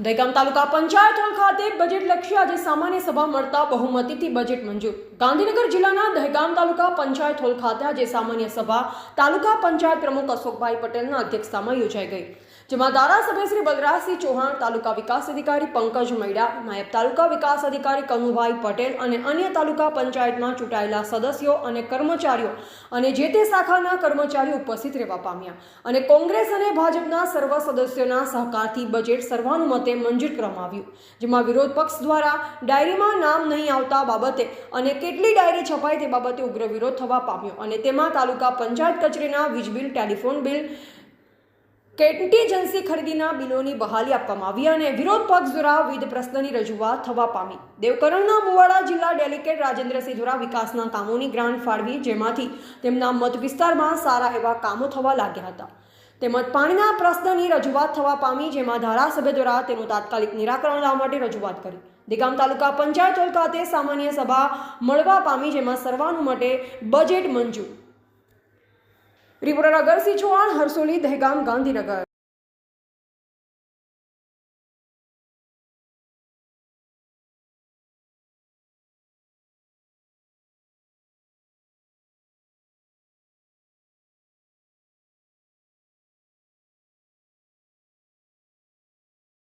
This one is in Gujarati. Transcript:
દહેગામ તાલુકા પંચાયત હોલ ખાતે બજેટલક્ષી આજે સામાન્ય સભા મળતા બહુમતીથી બજેટ મંજૂર. ગાંધીનગર જિલ્લાના દહેગામ તાલુકા પંચાયત હોલ ખાતે આજે સામાન્ય સભા તાલુકા પંચાયત પ્રમુખ અશોકભાઈ પટેલના અધ્યક્ષતામાં યોજાઈ ગઈ, જેમાં ધારાસભ્ય શ્રી બલરાજસિંહ ચૌહાણ, તાલુકા વિકાસ અધિકારી પંકજ મૈડા, નાયબ તાલુકા વિકાસ અધિકારી કનુભાઈ પટેલ અને અન્ય તાલુકા પંચાયતમાં ચૂંટાયેલા સદસ્યો અને કર્મચારીઓ અને જે તે શાખાના કર્મચારીઓ ઉપસ્થિત રહેવા પામ્યા અને કોંગ્રેસ અને ભાજપના સર્વ સદસ્યોના સહકારથી બજેટ સર્વાનુમતે મંજૂર કરવામાં આવ્યું, જેમાં વિરોધ પક્ષ દ્વારા ડાયરીમાં નામ નહીં આવતા બાબતે અને કેટલી ડાયરી છપાઈ તે બાબતે ઉગ્ર વિરોધ થવા પામ્યો અને તેમાં તાલુકા પંચાયત કચેરીના વીજ બિલ, ટેલિફોન બિલ, કેન્ટીજન્સી ખરીદીના બિલોની બહાલી આપવામાં આવી અને વિરોધ પક્ષ દ્વારા વિવિધ પ્રશ્નની રજૂઆત થવા પામી. દેવકરણના મુવાડા જિલ્લા ડેલિગેટ રાજેન્દ્રસિંહ દ્વારા વિકાસના કામોની ગ્રાન્ટ ફાળવી, જેમાંથી તેમના મત વિસ્તારમાં સારા એવા કામો થવા લાગ્યા હતા, તેમજ પાણીના પ્રશ્નની રજૂઆત થવા પામી, જેમાં ધારાસભ્ય દ્વારા તેનું તાત્કાલિક નિરાકરણ લાવવા માટે રજૂઆત કરી. દહેગામ તાલુકા પંચાયત હોલ ખાતે સામાન્ય સભા મળવા પામી, જેમાં સર્વાનુમતે બજેટ મંજૂર. રિપોર્ટર અગરસિંહ ચૌહાણ, હરસોલી, દહેગામ, ગાંધીનગર.